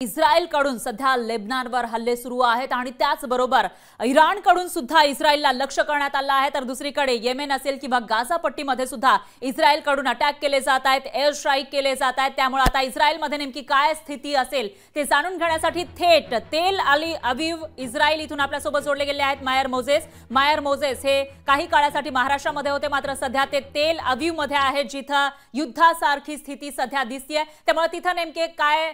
इस्रायलकडून सध्या लेबनानवर हल्ले सुरू आहेत आणि त्याचबरोबर इराणकडून सुद्धा इस्रायलला लक्ष्य करण्यात आलं आहे। तर दुसरीकडे येमेन असेल किंवा गाझा पट्टीमध्ये सुद्धा इस्रायलकडून अटॅक केले जात आहेत, एअर स्ट्राईक केले जात आहेत। त्यामुळे आता इस्रायलमध्ये नेमकी काय स्थिती असेल ते जाणून घेण्यासाठी थेट तेल अवीव इस्रायल इथून आपल्यासोबत जोडले गेले आहेत मायर मोझेस हे काही काळासाठी महाराष्ट्रामध्ये होते, मात्र सध्या ते तेल अवीवमध्ये आहेत जिथे युद्धासारखी स्थिती सध्या दिसते। त्यामुळे तिथे नेमके काय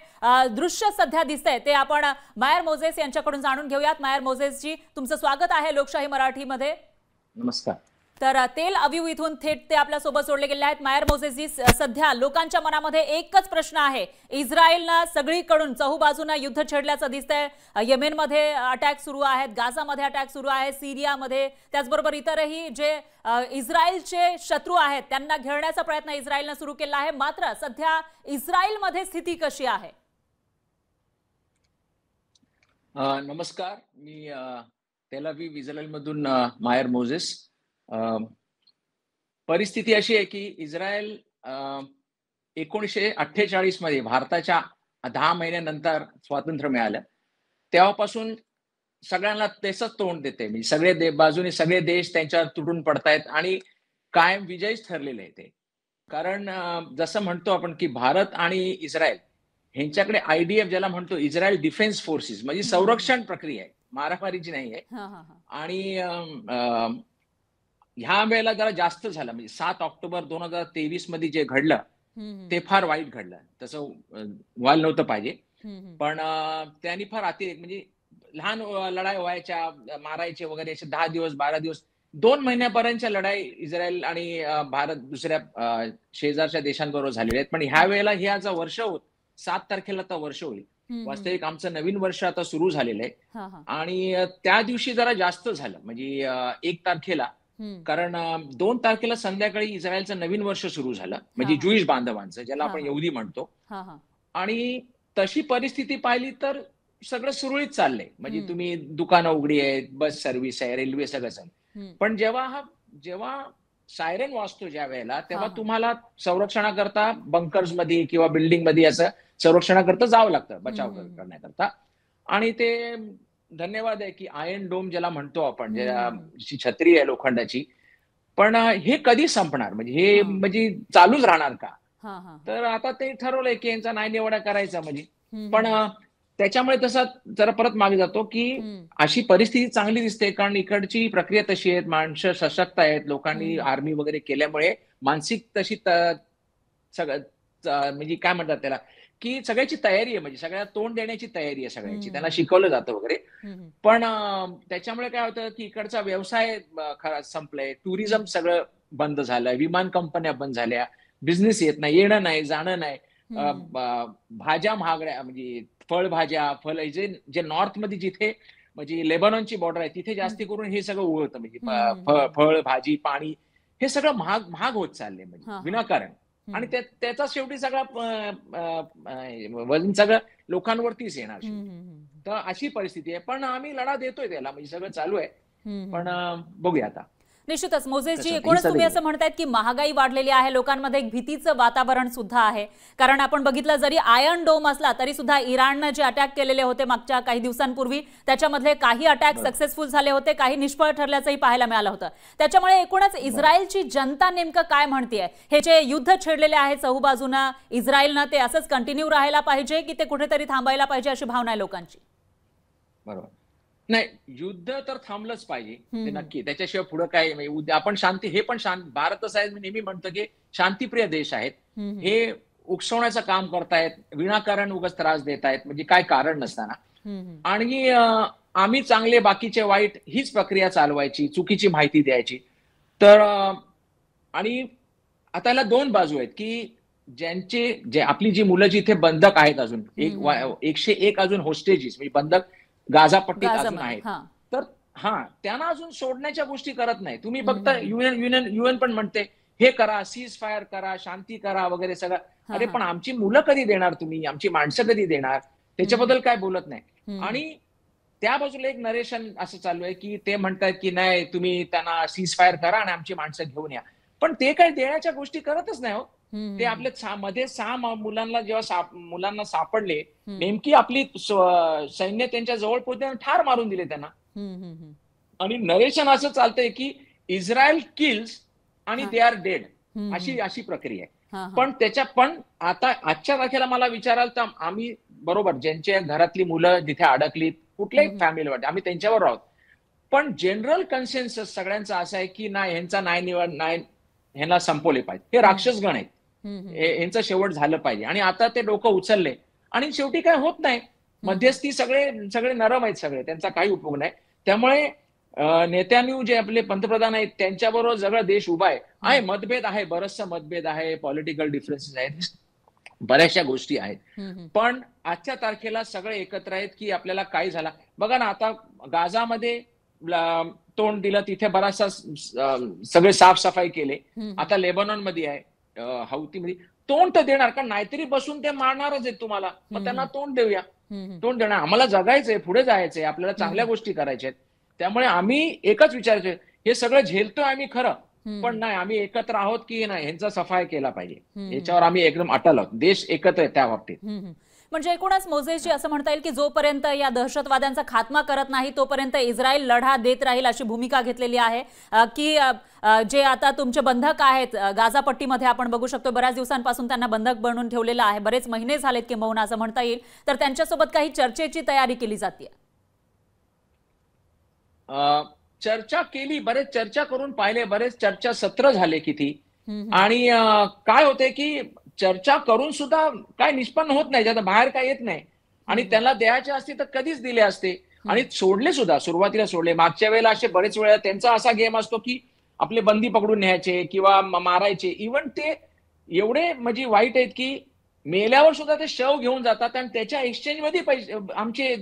दृश्य सध्या दिसतंय ते आपण मायर मोझेस यांच्याकडून जाणून घेऊयात। मायर मोझेस जी, तुमचं स्वागत आहे लोकशाही मराठीमध्ये। नमस्कार। तर तेल अवीव इथून थेट ते आपल्या सोबत जोडले गेले आहेत। मायर मोझेस जी, सध्या लोकांच्या मनामध्ये एकच प्रश्न आहे, इस्रायलनं सगळीकडून चहूबाजूने युद्ध छेडल्याचं दिसतंय। येमेनमध्ये अटॅक सुरू आहेत, गाझामध्ये अटॅक सुरू आहे, सीरियामध्ये, त्याचबरोबर इतरही जे इस्रायलचे शत्रू आहेत त्यांना घेरण्याचा प्रयत्न इस्रायलनं सुरू केला आहे। मात्र सध्या इस्रायलमध्ये स्थिती कशी आहे? नमस्कार, मी तेल अवीव इस्रायलमधून मायर मोझेस। परिस्थिती अशी आहे की इस्रायल 1948 मध्ये भारताच्या 10 महिन्यानंतर स्वातंत्र्य मिळालं तेव्हापासून सगळ्यांना तेच तोंड देते, म्हणजे सगळे बाजूने सगळे देश त्यांच्यावर तुटून पडतायत आणि कायम विजयच ठरलेले आहे ते। कारण जसं म्हणतो आपण की भारत आणि इस्रायल ह्यांच्याकडे आयडीएफ ज्याला म्हणतो इस्रायल डिफेन्स फोर्सेस, म्हणजे संरक्षण प्रक्रिया आहे, मारामारीची नाही आहे। आणि ह्या वेळेला जरा जास्त झालं, म्हणजे 7 ऑक्टोबर 2023 मध्ये जे घडलं ते फार वाईट घडलं, तसं व्हायला नव्हतं पाहिजे। पण त्यांनी फार अतिरेक, म्हणजे लहान लढाई व्हायच्या, मारायचे वगैरे, असे 10 दिवस 12 दिवस 2 महिन्यापर्यंतच्या लढाई इस्रायल आणि भारत दुसऱ्या शेजारच्या देशांबरोबर झालेल्या आहेत। पण ह्या वेळेला हे आज वर्ष होत, 7 तारखेला तर वर्ष होईल। वास्तविक आमचं नवीन वर्ष आता सुरू झालेलं आहे आणि त्या दिवशी जरा जास्त झालं, म्हणजे 1 तारखेला, कारण 2 तारखेला संध्याकाळी इस्रायलचं नवीन वर्ष सुरू झालं, म्हणजे ज्यूइश बांधवांचं, ज्याला आपण यहुदी म्हणतो। आणि तशी परिस्थिती पाहिली तर सगळं सुरळीत चाललंय, म्हणजे तुम्ही दुकानं उघडी आहेत, बस सर्व्हिस आहे, रेल्वे सगळं चाललंय। पण जेव्हा सायरन वाजतो ज्या वेळेला, तेव्हा तुम्हाला संरक्षणाकरता बंकर्स मध्ये किंवा बिल्डिंग मध्ये असं संरक्षणाकरता जावं लागतं, बचाव करण्याकरता। आणि ते धन्यवाद आहे की आयर्न डोम ज्याला म्हणतो आपण, जी छत्री आहे लोखंडाची, पण हे कधी संपणार, म्हणजे हे म्हणजे चालूच राहणार का? तर आता ते ठरवलंय की यांचा न्यायनिवाडा करायचा, म्हणजे पण त्याच्यामुळे तसा जरा परत मागे जातो की अशी परिस्थिती चांगली दिसते, कारण इकडची प्रक्रिया तशी आहे, माणसं सशक्त आहेत, लोकांनी आर्मी वगैरे केल्यामुळे मानसिक तशी सगळं म्हणजे काय म्हणतात त्याला, की सगळ्याची तयारी आहे, म्हणजे सगळ्या तोंड देण्याची तयारी आहे सगळ्यांची, त्यांना शिकवलं जातं वगैरे। पण त्याच्यामुळे काय होतं की इकडचा व्यवसाय खरा संपलाय, टुरिझम सगळं बंद झालं, विमान कंपन्या बंद झाल्या, बिझनेस येत नाही, येणं नाही, जाणं नाही, भाज्या महागड्या, म्हणजे फळभाज्या, जे नॉर्थ मध्ये जिथे म्हणजे लेबनॉनची बॉर्डर आहे तिथे जास्ती करून हे सगळं उगवतं, म्हणजे फळ भाजी पाणी हे सगळं महाग होत चाललंय, म्हणजे विनाकारण। आणि त्याचा शेवटी सगळा वजन सगळं लोकांवरतीच येणार। तर अशी परिस्थिती आहे, पण आम्ही लढा देतोय त्याला, म्हणजे सगळं चालू आहे, पण बघूया आता। निश्चितच मोझेसजी, एकूणच तुम्ही असं म्हणतायत की महागाई वाढलेली आहे, लोकांमध्ये एक भीतीचं वातावरण सुद्धा आहे, कारण आपण बघितलं जरी आयर्न डोम असला तरी सुद्धा इराणनं जे अटॅक केलेले होते मागच्या काही दिवसांपूर्वी, त्याच्यामधले काही अटॅक सक्सेसफुल झाले होते, काही निष्फळ ठरल्याचंही पाहायला मिळालं होतं। त्याच्यामुळे एकूणच इस्रायलची जनता नेमकं काय म्हणतेय, हे जे युद्ध छेडलेले आहे चहूबाजूनं इस्रायलनं, ते असंच कंटिन्यू राहायला पाहिजे की ते कुठेतरी थांबायला पाहिजे, अशी भावना आहे लोकांची? बरोबर, नाही, युद्ध तर थांबलंच पाहिजे, ते नक्की, त्याच्याशिवाय पुढे काय, आपण शांती, हे पण भारत असं आहे, मी नेहमी म्हणतो की शांतीप्रिय देश आहेत, हे उकसवण्याचं काम करतायत, विनाकारण उगाच त्रास देत आहेत, म्हणजे काय कारण नसताना। आणि आम्ही चांगले बाकीचे वाईट हीच प्रक्रिया चालवायची, चुकीची माहिती द्यायची। तर आणि आता याला 2 बाजू आहेत की जे आपली जी मुलं जिथे बंधक आहेत, अजून 101 अजून होस्टेजेस, म्हणजे बंधक गाझा पट्टीत अजून आहेत, तर त्यांना अजून सोडण्याच्या गोष्टी करत नाही तुम्ही। फक्त युएन पण म्हणते हे करा, सीज फायर करा, शांती करा वगैरे सगळं। अरे पण आमची मुलं कधी देणार तुम्ही, आमची माणसं कधी देणार, त्याच्याबद्दल काय बोलत नाही। आणि त्या बाजूला एक नरेशन असं चालू आहे की ते म्हणतात की नाही, तुम्ही त्यांना सीज फायर करा आणि आमची माणसं घेऊन या, पण ते काही देण्याच्या गोष्टी करतच नाही हो। ते आपल्या मध्ये 6 मुलांना जेव्हा मुलांना सापडले, नेमकी आपली सैन्य त्यांच्या जवळ पोहोचले आणि ठार मारून दिले त्यांना. आणि नरेशन असं चालतंय की इस्रायल किल्स आणि दे आर डेड, अशी प्रक्रिया आहे. पण आता आजच्या तारखेला मला विचाराल तर आम्ही बरोबर ज्यांच्या घरातली मुलं जिथे अडकलीत कुठल्याही फॅमिलीवर आम्ही त्यांच्यावर आहोत, पण जनरल कन्सेन्सस सगळ्यांचा असा आहे की नाही, ह्यांचा ह्यांना संपवले पाहिजे, हे राक्षसगण आहेत, यांचं शेवट झालं पाहिजे. आणि आता ते डोकं उचलले आणि शेवटी काय होत नाही. मध्यस्थी सगळे नरम आहेत, सगळे, त्यांचा काही उपयोग नाही. त्यामुळे नेत्यान्यू जे आपले पंतप्रधान आहेत त्यांच्याबरोबर सगळा देश उभा आहे. मतभेद आहे, बरचसा मतभेद आहे, पॉलिटिकल डिफरन्सेस आहेत, बऱ्याचशा गोष्टी आहेत, पण आजच्या तारखेला सगळे एकत्र आहेत की आपल्याला काय झाला. बघा ना, आता गाझामध्ये तोंड दिलं, तिथे बराचसा सगळे साफसफाई केले. आता लेबनॉन मध्ये आहे, हौतीमध्ये तोंड तर देणार, कारण नाहीतरी बसून ते मारणारच आहेत तुम्हाला, मग त्यांना तोंड देऊया. तोंड देणार, आम्हाला जगायचंय, पुढे जायचंय, आपल्याला चांगल्या गोष्टी करायच्या आहेत. त्यामुळे आम्ही एकच विचारायचं, हे सगळं झेलतोय आम्ही खरं, पण नाही, आम्ही एकत्र आहोत की नाही ह्यांचा सफाया केला पाहिजे, याच्यावर आम्ही एकदम अटल आहोत. देश एकत्र आहे त्या बाबतीत. म्हणजे एकूणच मोझेसजी असं म्हणता येईल की जोपर्यंत या दहशतवाद्यांचा खात्मा करत नाही तोपर्यंत इस्रायल लढा देत राहील अशी भूमिका घेतलेली आहे. की जे आता तुमचे बंधक आहेत गाझा पट्टीमध्ये आपण बघू शकतो, बऱ्याच दिवसांपासून त्यांना बंधक बनवून ठेवलेलं आहे, बरेच महिने झालेत किंबहुना असं म्हणता येईल, तर त्यांच्यासोबत काही चर्चेची तयारी केली जाते. चर्चा केली, बरेच चर्चा करून पाहिले, बरेच चर्चा सत्र झाले किती. आणि काय होते की चर्चा करून सुद्धा काय निष्पन्न होत नाही, ज्यात बाहेर काय येत नाही. आणि त्यांना द्यायचे असते तर कधीच दिले असते आणि सोडले सुद्धा, सुरुवातीला सोडले. मागच्या वेळेला असे बरेच वेळा त्यांचा असा गेम असतो की आपले बंदी पकडून न्यायचे किंवा मारायचे. इव्हन ते एवढे म्हणजे वाईट आहेत की मेल्यावर सुद्धा ते शव घेऊन जातात आणि त्याच्या एक्सचेंज मध्ये पैसे आमचे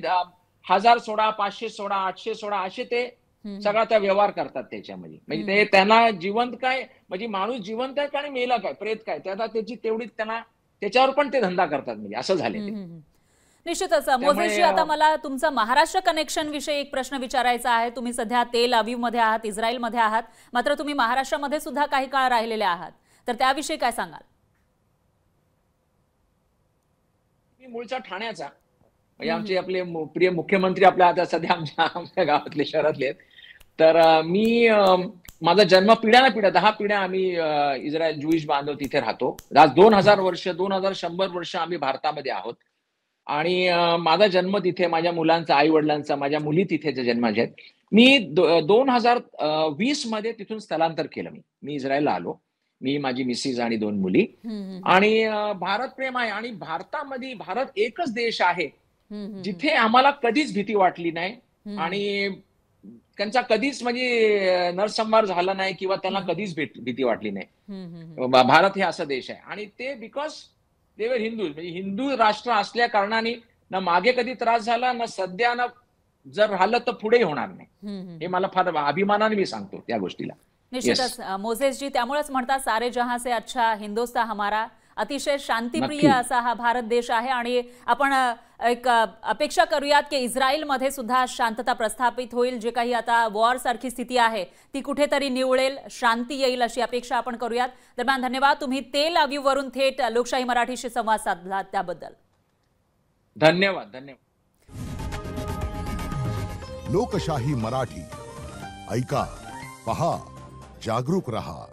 1000 सोडा, 500 सोडा, 800 सोडा असे ते सगळा त्या व्यवहार करतात त्याच्यामध्ये. म्हणजे ते त्यांना जिवंत काय, म्हणजे माणूस जिवंत आहे का आणि मेला काय, प्रेत काय, त्याचा त्याची तेवढी त्यांना त्याच्यावर पण ते धंदा करतात, म्हणजे असं झाले. निश्चितच मोझेसजी, आता मला तुमचा महाराष्ट्र कनेक्शन विषयी एक प्रश्न विचारायचा आहे. तुम्ही सध्या तेल अवीव मध्ये आहात, इस्रायल मध्ये आहात, मात्र तुम्ही महाराष्ट्रामध्ये सुद्धा काही काळ राहिलेले आहात, तर त्याविषयी काय सांगाल? मी मूळचा ठाण्याचा, म्हणजे आमचे आपले प्रिय मुख्यमंत्री आपल्या आता सध्या आमच्या गावातले, शहरातले आहेत. तर मी माझा जन्म पिढ्या ना पिढ्या 10 पिढ्या आम्ही इस्रायल ज्यूइश बांधव तिथे राहतो. आज 2000 वर्ष 2100 वर्ष आम्ही भारतामध्ये आहोत. आणि माझा जन्म तिथे, माझ्या मुलांचा, आई वडिलांचा, माझ्या मुली तिथे जन्माच्या आहेत. मी 2020 मध्ये तिथून स्थलांतर केलं. मी इस्रायलला आलो, मी, माझी मिसेस आणि 2 मुली. आणि भारत प्रेम आहे. आणि भारतामध्ये, भारत एकच देश आहे जिथे आम्हाला कधीच भीती वाटली नाही आणि त्यांचा कधीच म्हणजे नरसंहार झाला नाही किंवा त्यांना कधीच भीती वाटली नाही. भारत हे असा देश आहे. आणि ते बिकॉज दे वर हिंदू, म्हणजे हिंदू राष्ट्र असल्या कारणाने ना मागे कधी त्रास झाला, ना सध्या, ना जर राहिलं तर पुढे होणार नाही. हे मला फार अभिमानाने मी सांगतो त्या गोष्टीला. निश्चितच मोझेसजी, त्यामुळेच म्हणतात सारे जहां से अच्छा हिंदुस्तान हमारा. अतिशय शांतिप्रिय असा हा भारत देश आहे आणि आपण एक अपेक्षा करूयात की इस्रायलमध्ये सुद्धा शांतता प्रस्थापित होईल. जे काही आता वॉर सारखी स्थिती आहे ती कुठेतरी निवळेल, शांती येईल अशी अपेक्षा आपण करूयात. दरम्यान धन्यवाद, तुम्ही तेल अवीव वरून थेट लोकशाही मराठीशी संवाद साधला त्याबद्दल. धन्यवाद. लोकशाही मराठी, ऐका, पहा, जागरूक रहा.